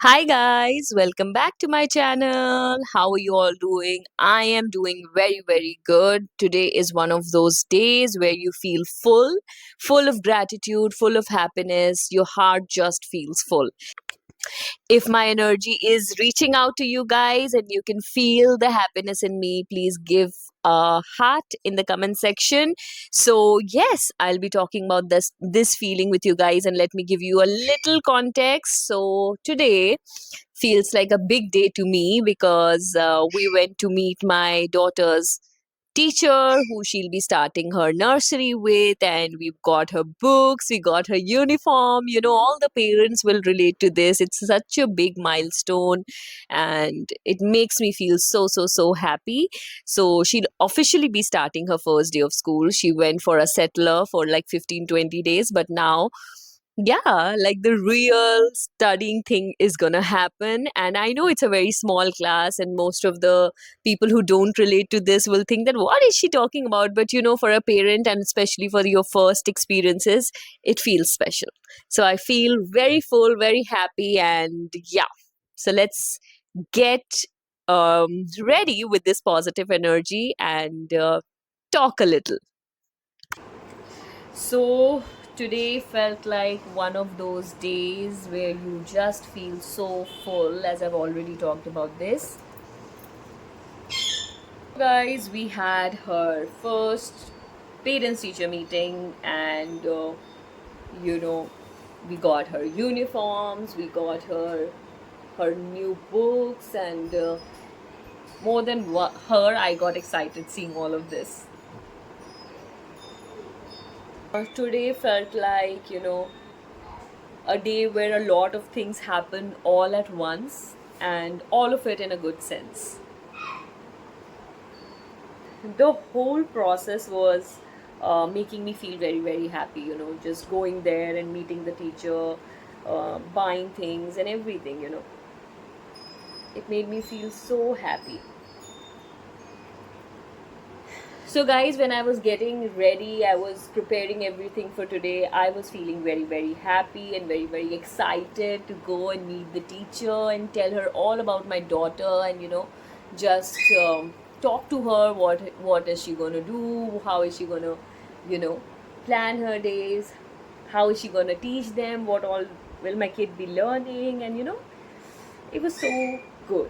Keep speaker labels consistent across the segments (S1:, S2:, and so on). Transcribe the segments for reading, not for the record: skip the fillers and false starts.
S1: Hi guys, welcome back to my channel. How are you all doing? I am doing very good. Today is one of those days where you feel full of gratitude, full of happiness. Your heart just feels full. If my energy is reaching out to you guys and you can feel the happiness in me, please give a heart in the comment section. So yes, I'll be talking about this feeling with you guys, and let me give you a little context. So today feels like a big day to me because we went to meet my daughter's teacher who she'll be starting her nursery with, and we've got her books, we got her uniform. All the parents will relate to this. It's such a big milestone, and it makes me feel so happy. So she'll officially be starting her first day of school. She went for a settler for like 15-20 days, but now, yeah, like the real studying thing is gonna happen. And I know it's a very small class, and most of the people who don't relate to this will think that what is she talking about? But for a parent, and especially for your first experiences, it feels special. So I feel very full, very happy, and yeah. So let's get ready with this positive energy and talk a little. So today felt like one of those days where you just feel so full, as I've already talked about this. Guys, we had her first parents teacher meeting, and you know, we got her uniforms, we got her new books, and more than her, I got excited seeing all of this. Today felt like, a day where a lot of things happen all at once, and all of it in a good sense. The whole process was making me feel very happy, just going there and meeting the teacher, buying things and everything. It made me feel so happy. So, guys, when I was getting ready, I was preparing everything for today. I was feeling very happy and very excited to go and meet the teacher and tell her all about my daughter, and just talk to her. What is she gonna do? How is she gonna, you know, plan her days? How is she gonna teach them? What all will my kid be learning? And it was so good.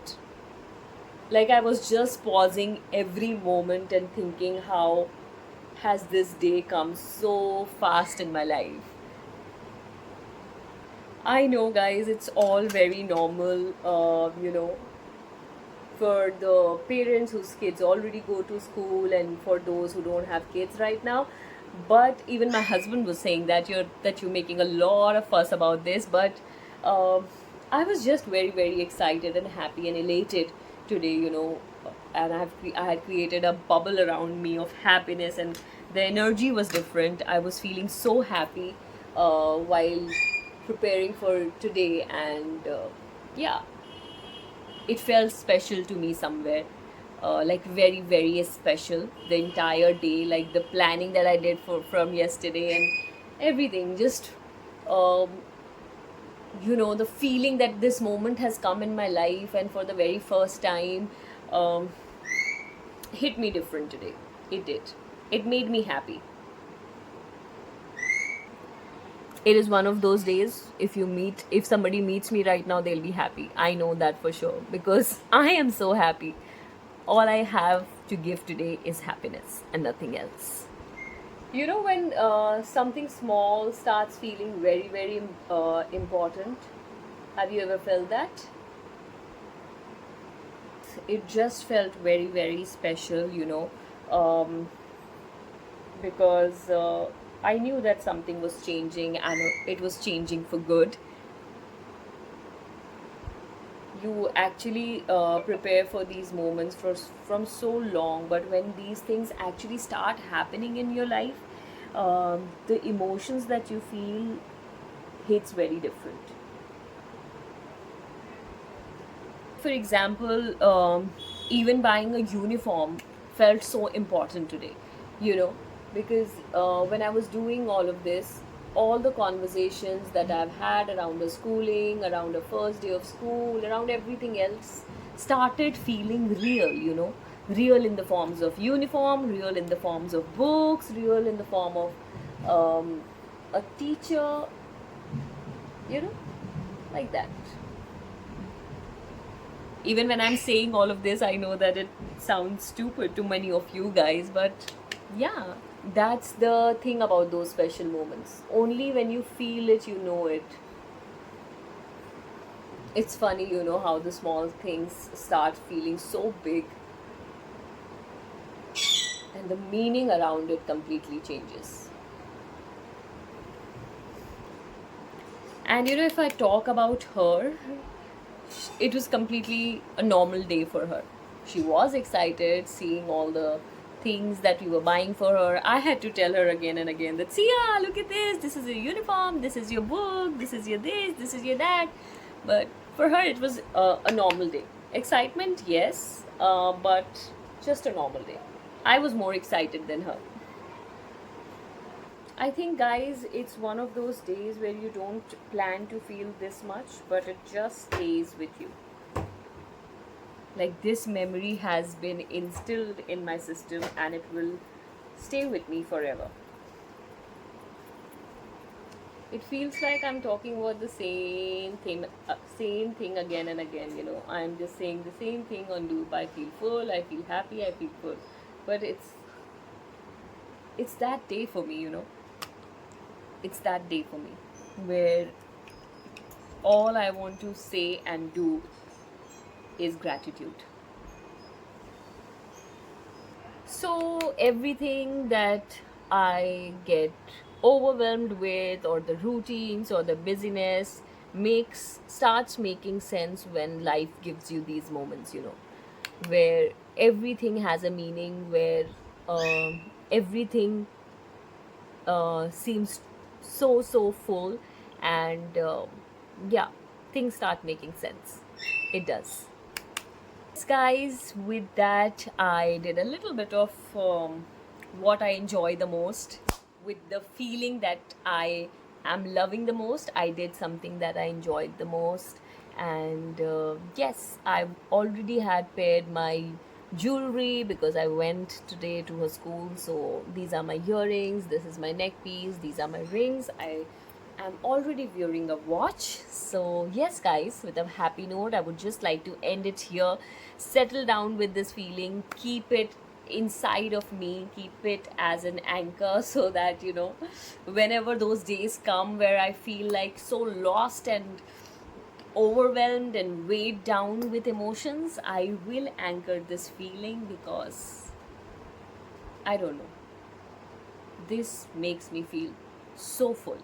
S1: Like, I was just pausing every moment and thinking, how has this day come so fast in my life? I know, guys, it's all very normal, for the parents whose kids already go to school, and for those who don't have kids right now. But even my husband was saying that you're making a lot of fuss about this. But um I was just very excited and happy and elated today, and I had created a bubble around me of happiness, and the energy was different. I was feeling so happy while preparing for today, and yeah, it felt special to me somewhere, like very special. The entire day, like the planning that I did from yesterday and everything, just um, the feeling that this moment has come in my life, and for the very first time, um, hit me different today. It did. It made me happy. It is one of those days, if somebody meets me right now, they'll be happy. I know that for sure, because I am so happy. All I have to give today is happiness and nothing else. When something small starts feeling very important, have you ever felt that? It just felt very special, um, because I knew that something was changing, and it was changing for good. You actually prepare for these moments from so long, but when these things actually start happening in your life, the emotions that you feel hits very different. For example, even buying a uniform felt so important today, you know because when I was doing all of this, all the conversations that I've had around the schooling, around the first day of school, around everything else started feeling real, real in the forms of uniform, real in the forms of books, real in the form of a teacher, you know, like that. Even when I'm saying all of this, I know that it sounds stupid to many of you guys, but yeah, that's the thing about those special moments. Only when you feel it, you know it. It's funny, how the small things start feeling so big and the meaning around it completely changes. And if I talk about her, it was completely a normal day for her. She was excited seeing all the things that we were buying for her. I had to tell her again and again that, Sia, look at this. This is your uniform. This is your book. This is your this. This is your that. But for her, it was a normal day. Excitement, yes, but just a normal day. I was more excited than her. I think, guys, it's one of those days where you don't plan to feel this much, but it just stays with you. Like, this memory has been instilled in my system and it will stay with me forever. It feels like I'm talking about the same thing again and again. I'm just saying the same thing on loop. I feel full, I feel happy, I feel full. But it's that day for me. It's that day for me where all I want to say and do is gratitude. So everything that I get overwhelmed with, or the routines or the busyness, starts making sense when life gives you these moments, where everything has a meaning, where everything seems so full, and yeah, things start making sense. It does. Yes, guys, with that, I did a little bit of what I enjoy the most. With the feeling that I am loving the most, I did something that I enjoyed the most. And yes, I already had paired my jewelry because I went today to her school. So these are my earrings, this is my neck piece, these are my rings. I'm already wearing a watch. So, yes, guys, with a happy note, I would just like to end it here. Settle down with this feeling, keep it inside of me, keep it as an anchor so that, whenever those days come where I feel like so lost and overwhelmed and weighed down with emotions, I will anchor this feeling because I don't know. This makes me feel so full.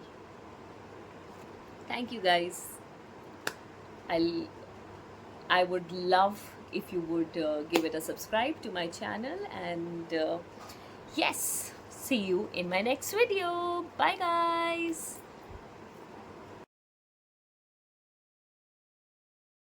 S1: Thank you, guys. I would love if you would give it a subscribe to my channel, and yes, see you in my next video. Bye, guys.